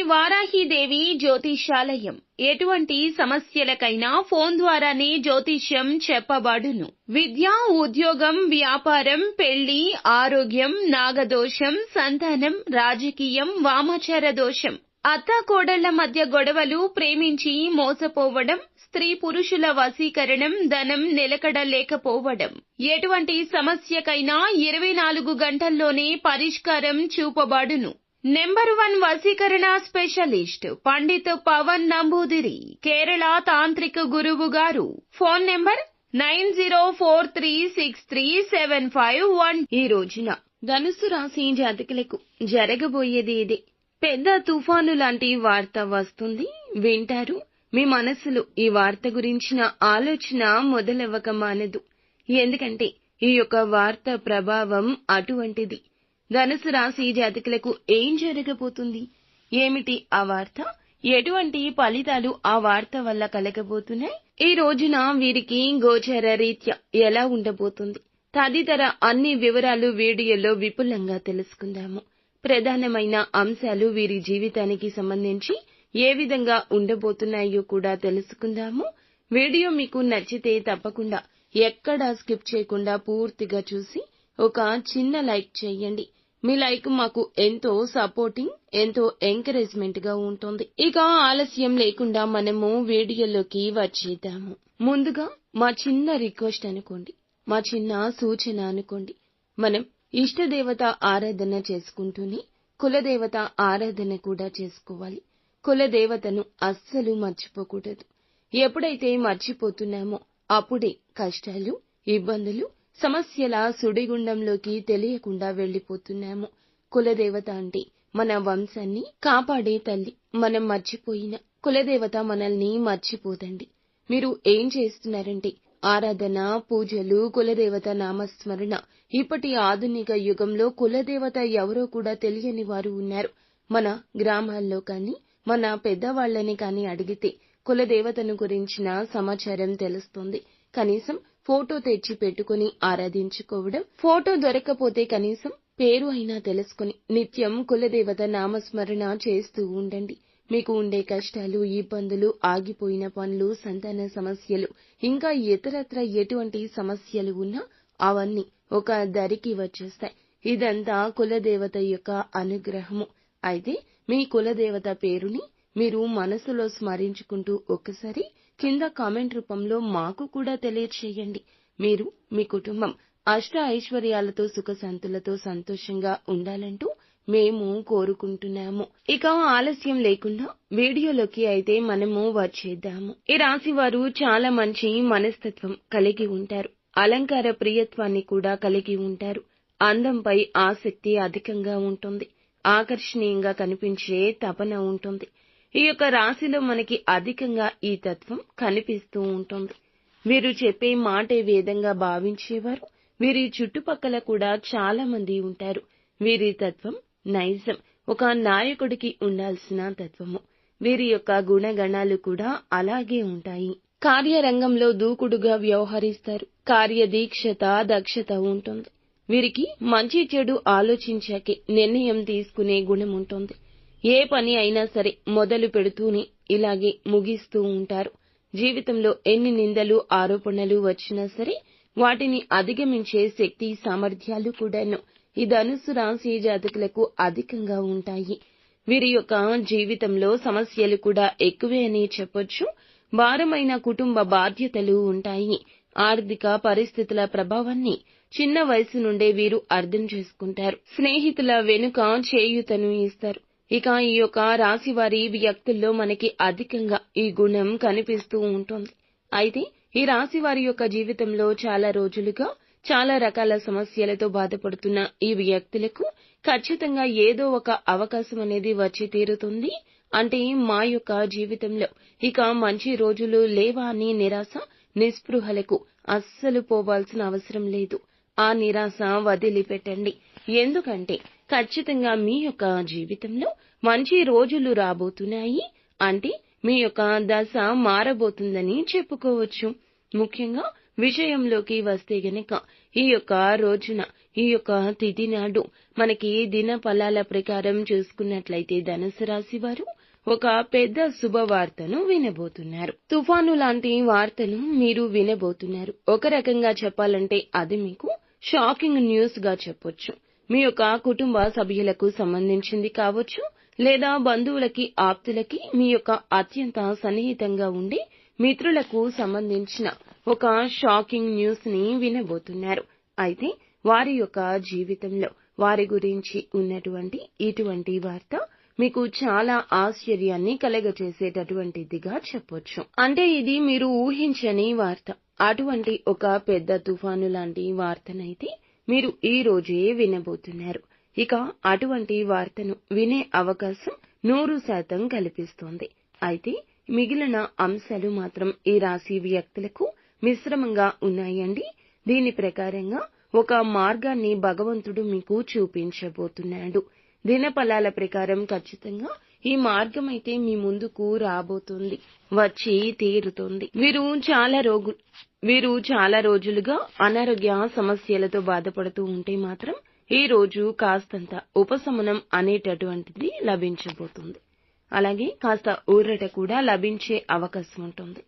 వారాహిదేవి జ్యోతిషాలయం ఎటువంటి సమస్యలకైనా ఫోన్ ద్వారానే జ్యోతిష్యం చెప్పబడును. విద్య, ఉద్యోగం, వ్యాపారం, పెళ్లి, ఆరోగ్యం, నాగదోషం, సంతానం, రాజకీయం, వామాచార దోషం, అత్తాకోడళ్ల మధ్య గొడవలు, ప్రేమించి మోసపోవడం, స్త్రీ పురుషుల వశీకరణం, ధనం నిలకడ లేకపోవడం, ఎటువంటి సమస్యకైనా 24 గంటల్లోనే పరిష్కారం చూపబడును. నెంబర్ 1 వశీకరణ స్పెషలిస్ట్ పండిత్ పవన్ నంబూదిరి, కేరళ తాంత్రిక గురువు గారు. Phone number 9043637511. ఈ రోజున ధనుసు రాశి జాతకులకు జరగబోయేది ఇదే. పెద్ద తుఫాను లాంటి వార్త వస్తుంది, వింటారు. మీ మనసులో ఈ వార్త గురించిన ఆలోచన మొదలవ్వక మానదు. ఎందుకంటే ఈ యొక్క వార్త ప్రభావం అటువంటిది. ధనుసు రాశి జాతకులకు ఏం జరగబోతుంది, ఏమిటి ఆ వార్త, ఎటువంటి ఫలితాలు ఆ వార్త వల్ల కలగబోతున్నాయి, ఈ రోజున వీరికి గోచర రీత్యా ఎలా ఉండబోతుంది తదితర అన్ని వివరాలు వీడియోలో విపులంగా తెలుసుకుందాము. ప్రధానమైన అంశాలు వీరి జీవితానికి సంబంధించి ఏ విధంగా ఉండబోతున్నాయో కూడా తెలుసుకుందాము. వీడియో మీకు నచ్చితే తప్పకుండా ఎక్కడా స్కిప్ చేయకుండా పూర్తిగా చూసి ఒక చిన్న లైక్ చేయండి. మీ లైక్ మాకు ఎంతో సపోర్టింగ్, ఎంతో ఎంకరేజ్మెంట్ గా ఉంటుంది. ఇక ఆలస్యం లేకుండా మనము వీడియోలోకి వచ్చేద్దాము. ముందుగా మా చిన్న రిక్వెస్ట్ అనుకోండి, మా చిన్న సూచన అనుకోండి. మనం ఇష్టదేవత ఆరాధన చేసుకుంటూనే కులదేవత ఆరాధన కూడా చేసుకోవాలి. కులదేవతను అస్సలు మర్చిపోకూడదు. ఎప్పుడైతే మర్చిపోతున్నామో అప్పుడే కష్టాలు, ఇబ్బందులు, సమస్యల సుడిగుండంలోకి తెలియకుండా వెళ్లిపోతున్నాము. కులదేవత అంటే మన వంశాన్ని కాపాడే తల్లి. మనం మర్చిపోయిన కులదేవత మనల్ని మర్చిపోదండి. మీరు ఏం చేస్తున్నారంటే ఆరాధన, పూజలు, కులదేవత నామస్మరణ. ఇప్పటి ఆధునిక యుగంలో కులదేవత ఎవరో కూడా తెలియని వారు ఉన్నారు. మన గ్రామాల్లో కానీ మన పెద్దవాళ్లని కానీ అడిగితే కులదేవతను గురించిన సమాచారం తెలుస్తుంది. కనీసం ఫోటో తెచ్చి పెట్టుకుని ఆరాధించుకోవడం, ఫోటో దొరకపోతే కనీసం పేరు అయినా తెలుసుకుని నిత్యం కులదేవత నామస్మరణ చేస్తూ ఉండండి. మీకు ఉండే కష్టాలు, ఇబ్బందులు, ఆగిపోయిన పనులు, సంతాన సమస్యలు, ఇంకా ఇతరత్ర ఎటువంటి సమస్యలు ఉన్నా అవన్నీ ఒక దరికి వచ్చేస్తాయి. ఇదంతా కులదేవత యొక్క అనుగ్రహము. అయితే మీ కులదేవత పేరుని మీరు మనసులో స్మరించుకుంటూ ఒక్కసారి కింద కామెంట్ రూపంలో మాకు కూడా తెలియచేయండి. మీరు, మీ కుటుంబం అష్ట ఐశ్వర్యాలతో, సుఖశాంతులతో సంతోషంగా ఉండాలంటూ మేము కోరుకుంటున్నాము. ఇక ఆలస్యం లేకుండా వీడియోలోకి అయితే మనము వచ్చేద్దాము. ఈ రాశి వారు చాలా మంచి మనస్తత్వం కలిగి ఉంటారు. అలంకార ప్రియత్వాన్ని కూడా కలిగి ఉంటారు. అందంపై ఆసక్తి అధికంగా ఉంటుంది. ఆకర్షణీయంగా కనిపించే తపన ఉంటుంది. ఈ యొక్క రాశిలో మనకి అధికంగా ఈ తత్వం కనిపిస్తూ ఉంటుంది. వీరు చెప్పే మాటే వేదంగా భావించేవారు వీరి చుట్టుపక్కల కూడా చాలా మంది ఉంటారు. వీరి తత్వం నైజం, ఒక నాయకుడికి ఉండాల్సిన తత్వము. వీరి యొక్క గుణగణాలు కూడా అలాగే ఉంటాయి. కార్యరంగంలో దూకుడుగా వ్యవహరిస్తారు. కార్యదీక్షత, దక్షత ఉంటుంది. వీరికి మంచి చెడు ఆలోచించాకే నిర్ణయం తీసుకునే గుణం ఉంటుంది. ఏ పని అయినా సరే మొదలు పెడుతూనే ఇలాగే ముగిస్తూ ఉంటారు. జీవితంలో ఎన్ని నిందలు, ఆరోపణలు వచ్చినా సరే వాటిని అధిగమించే శక్తి, సామర్థ్యాలు కూడాను ఈ ధనుస్సు రాశి జాతకులకు అధికంగా ఉంటాయి. వీరి యొక్క జీవితంలో సమస్యలు కూడా ఎక్కువే అని చెప్పొచ్చు. భారమైన కుటుంబ బాధ్యతలు ఉంటాయి. ఆర్థిక పరిస్థితుల ప్రభావాన్ని చిన్న వయసు నుండే వీరు అర్థం చేసుకుంటారు. స్నేహితుల వెనుక చేయూతను ఇస్తారు. ఇక ఈ యొక్క రాశి వారి వ్యక్తుల్లో మనకి అధికంగా ఈ గుణం కనిపిస్తూ ఉంటుంది. అయితే ఈ రాశి వారి యొక్క జీవితంలో చాలా రోజులుగా చాలా రకాల సమస్యలతో బాధపడుతున్న ఈ వ్యక్తులకు ఖచ్చితంగా ఏదో ఒక అవకాశం అనేది వచ్చి తీరుతుంది. అంటే మా యొక్క జీవితంలో ఇక మంచి రోజులు లేవా అని నిరాశ, నిస్పృహలకు అస్సలు పోవాల్సిన అవసరం లేదు. ఆ నిరాశ వదిలిపెట్టండి. ఎందుకంటే ఖచ్చితంగా మీ యొక్క జీవితంలో మంచి రోజులు రాబోతున్నాయి. అంటే మీ యొక్క దశ మారబోతుందని చెప్పుకోవచ్చు. ముఖ్యంగా విషయంలోకి వస్తే గనక ఈ యొక్క రోజున, ఈ యొక్క తిథి నాడు మనకి దిన ఫలాల ప్రకారం చూసుకున్నట్లయితే ధనుసు రాశి వారు ఒక పెద్ద శుభవార్తను వినబోతున్నారు. తుఫాను లాంటి వార్తను మీరు వినబోతున్నారు. ఒక రకంగా చెప్పాలంటే అది మీకు షాకింగ్ న్యూస్ గా చెప్పొచ్చు. మీ యొక్క కుటుంబ సభ్యులకు సంబంధించింది కావచ్చు, లేదా బంధువులకి, ఆప్తులకి, మీ యొక్క అత్యంత సన్నిహితంగా ఉండే మిత్రులకు సంబంధించిన ఒక షాకింగ్ న్యూస్ ని వినబోతున్నారు. అయితే వారి యొక్క జీవితంలో వారి గురించి ఉన్నటువంటి ఇటువంటి వార్త మీకు చాలా ఆశ్చర్యాన్ని కలగచేసేటటువంటిదిగా చెప్పొచ్చు. అంటే ఇది మీరు ఊహించని వార్త. అటువంటి ఒక పెద్ద తుఫాను లాంటి వార్తనైతే మీరు ఈ రోజే వినబోతున్నారు. ఇక అటువంటి వార్తను వినే అవకాశం 100% కల్పిస్తోంది. అయితే మిగిలిన అంశాలు మాత్రం ఈ రాశి వ్యక్తులకు మిశ్రమంగా ఉన్నాయండి. దీని ప్రకారంగా ఒక మార్గాన్ని భగవంతుడు మీకు చూపించబోతున్నాడు. దినఫలాల ప్రకారం ఖచ్చితంగా ఈ మార్గమైతే మీ ముందుకు రాబోతుంది, వచ్చి తీరుతుంది. వీరు చాలా రోజులుగా అనారోగ్య సమస్యలతో బాధపడుతూ ఉంటే మాత్రం ఈ రోజు కాస్తంత ఉపశమనం అనేటటువంటిది లభించబోతుంది. అలాగే కాస్త ఊరట కూడా లభించే అవకాశం ఉంటుంది.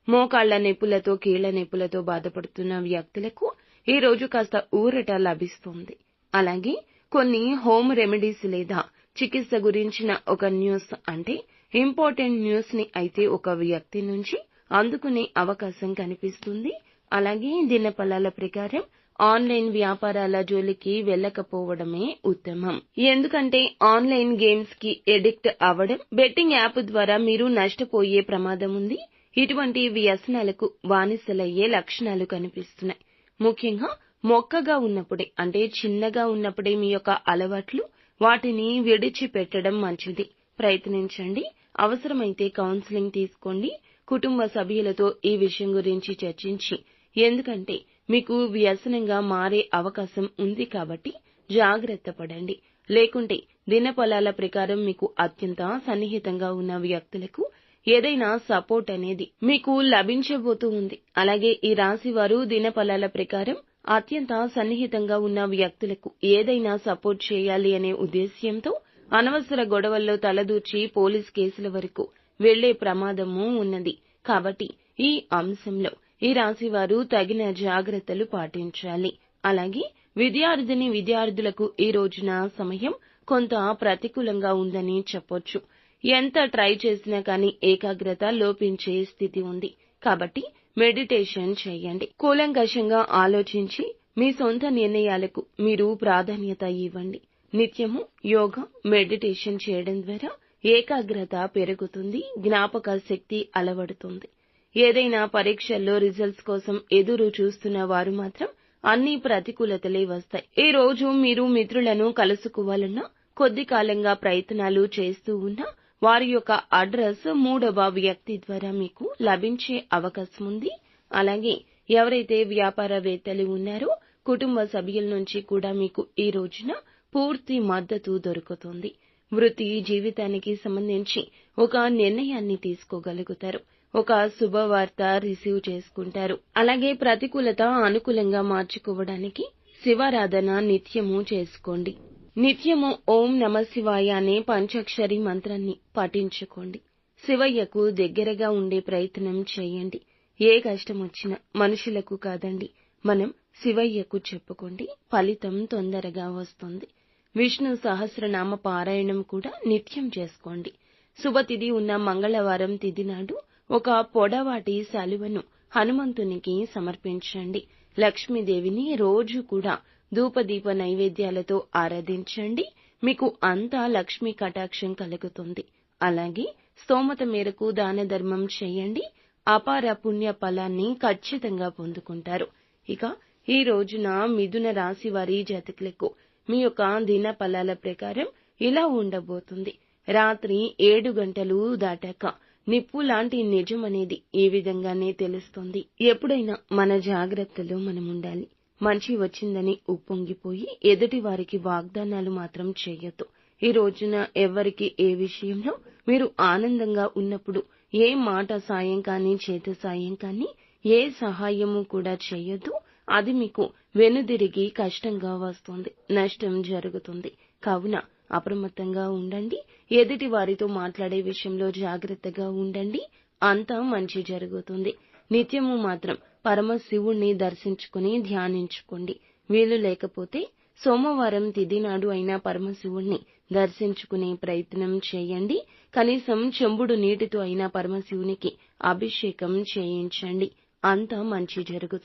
మోకాళ్ల నొప్పులతో, కీళ్ల నొప్పులతో బాధపడుతున్న వ్యక్తులకు ఈ రోజు కాస్త ఊరట లభిస్తుంది. అలాగే కొన్ని హోమ్ రెమెడీస్ లేదా చికిత్స గురించిన ఒక న్యూస్, అంటే ఇంపార్టెంట్ న్యూస్ ని అయితే ఒక వ్యక్తి నుంచి అందుకునే అవకాశం కనిపిస్తుంది. అలాగే దినఫలాల ప్రకారం ఆన్లైన్ వ్యాపారాల జోలికి వెళ్లకపోవడమే ఉత్తమం. ఎందుకంటే ఆన్లైన్ గేమ్స్ కి ఎడిక్ట్ అవ్వడం, బెట్టింగ్ యాప్ ద్వారా మీరు నష్టపోయే ప్రమాదం ఉంది. ఇటువంటి వ్యసనాలకు బానిసలయ్యే లక్షణాలు కనిపిస్తున్నాయి. ముఖ్యంగా మొక్కగా ఉన్నప్పుడే, అంటే చిన్నగా ఉన్నప్పుడే మీ యొక్క అలవాట్లు, వాటిని విడిచిపెట్టడం మంచిది. ప్రయత్నించండి. అవసరమైతే కౌన్సిలింగ్ తీసుకోండి. కుటుంబ సభ్యులతో ఈ విషయం గురించి చర్చించి, ఎందుకంటే మీకు వ్యసనంగా మారే అవకాశం ఉంది కాబట్టి జాగ్రత్త పడండి. లేకుంటే దినఫలాల ప్రకారం మీకు అత్యంత సన్నిహితంగా ఉన్న వ్యక్తులకు ఏదైనా సపోర్ట్ అనేది మీకు లభించబోతూ ఉంది. అలాగే ఈ రాశి వారు దినఫలాల ప్రకారం అత్యంత సన్నిహితంగా ఉన్న వ్యక్తులకు ఏదైనా సపోర్ట్ చేయాలి అనే ఉద్దేశ్యంతో అనవసర గొడవల్లో తలదూర్చి పోలీస్ కేసుల వరకు వెళ్లే ప్రమాదమూ ఉన్నది. కాబట్టి ఈ అంశంలో ఈ రాశి వారు తగిన జాగ్రత్తలు పాటించాలి. అలాగే విద్యార్థులకు ఈ రోజున సమయం కొంత ప్రతికూలంగా ఉందని చెప్పొచ్చు. ఎంత ట్రై చేసినా కానీ ఏకాగ్రత లోపించే స్థితి ఉంది. కాబట్టి మెడిటేషన్ చేయండి. కూలంకషంగా ఆలోచించి మీ సొంత నిర్ణయాలకు మీరు ప్రాధాన్యత ఇవ్వండి. నిత్యము యోగా, మెడిటేషన్ చేయడం ద్వారా ఏకాగ్రత పెరుగుతుంది, జ్ఞాపక శక్తి అలవడుతుంది. ఏదైనా పరీక్షల్లో రిజల్ట్స్ కోసం ఎదురు చూస్తున్న వారు మాత్రం అన్ని ప్రతికూలతలే వస్తాయి. ఈ రోజు మీరు మిత్రులను కలుసుకోవాలన్నా, కొద్ది కాలంగా ప్రయత్నాలు చేస్తూ ఉన్నా వారి యొక్క అడ్రస్ 3వ వ్యక్తి ద్వారా మీకు లభించే అవకాశం ఉంది. అలాగే ఎవరైతే వ్యాపారవేత్తలు ఉన్నారో కుటుంబ సభ్యుల నుంచి కూడా మీకు ఈ రోజున పూర్తి మద్దతు దొరుకుతుంది. వృత్తి జీవితానికి సంబంధించి ఒక నిర్ణయాన్ని తీసుకోగలుగుతారు. ఒక శుభవార్త రిసీవ్ చేసుకుంటారు. అలాగే ప్రతికూలత అనుకూలంగా మార్చుకోవడానికి శివారాధన నిత్యము చేసుకోండి. నిత్యము ఓం నమఃశివాయ అనే పంచాక్షరి మంత్రాన్ని పఠించుకోండి. శివయ్యకు దగ్గరగా ఉండే ప్రయత్నం చేయండి. ఏ కష్టం వచ్చినా మనుషులకు కాదండి, మనం శివయ్యకు చెప్పుకోండి. ఫలితం తొందరగా వస్తుంది. విష్ణు సహస్రనామ పారాయణం కూడా నిత్యం చేసుకోండి. శుభతిథి ఉన్న మంగళవారం తిథి నాడు ఒక పొడవాటి శాలువను హనుమంతునికి సమర్పించండి. లక్ష్మీదేవిని రోజు కూడా ధూపదీప నైవేద్యాలతో ఆరాధించండి. మీకు అంతా లక్ష్మీ కటాక్షం కలుగుతుంది. అలాగే స్తోమత మేరకు దాన ధర్మం చేయండి. అపార పుణ్య ఫలాన్ని ఖచ్చితంగా పొందుకుంటారు. ఇక ఈ రోజున మిథున రాశి వారి జాతకులకు మీ యొక్క దిన ఫలాల ప్రకారం ఇలా ఉండబోతుంది. రాత్రి 7 గంటలు దాటాక నిప్పు లాంటి నిజం అనేది ఈ విధంగానే తెలుస్తుంది. ఎప్పుడైనా మన జాగ్రత్తలో మనముండాలి. మంచి వచ్చిందని ఉప్పొంగిపోయి ఎదుటి వారికి వాగ్దానాలు మాత్రం చేయొద్దు. ఈ రోజున ఎవరికి ఏ విషయంలో మీరు ఆనందంగా ఉన్నప్పుడు ఏ మాట సాయం కానీ, చేతి సాయం కానీ, ఏ సహాయము కూడా చేయొద్దు. అది మీకు వెనుదిరిగి కష్టంగా వస్తుంది, నష్టం జరుగుతుంది. కావున అప్రమత్తంగా ఉండండి. ఎదుటి వారితో మాట్లాడే విషయంలో జాగ్రత్తగా ఉండండి. అంతా మంచి జరుగుతుంది. నిత్యము మాత్రం పరమశివుణ్ణి దర్శించుకుని ధ్యానించుకోండి. వీలు లేకపోతే సోమవారం తిథి నాడు అయినా పరమశివుణ్ణి దర్శించుకునే ప్రయత్నం చేయండి. కనీసం చెంబుడు నీటితో అయినా పరమశివునికి అభిషేకం చేయించండి. అంతా మంచి జరుగుతుంది.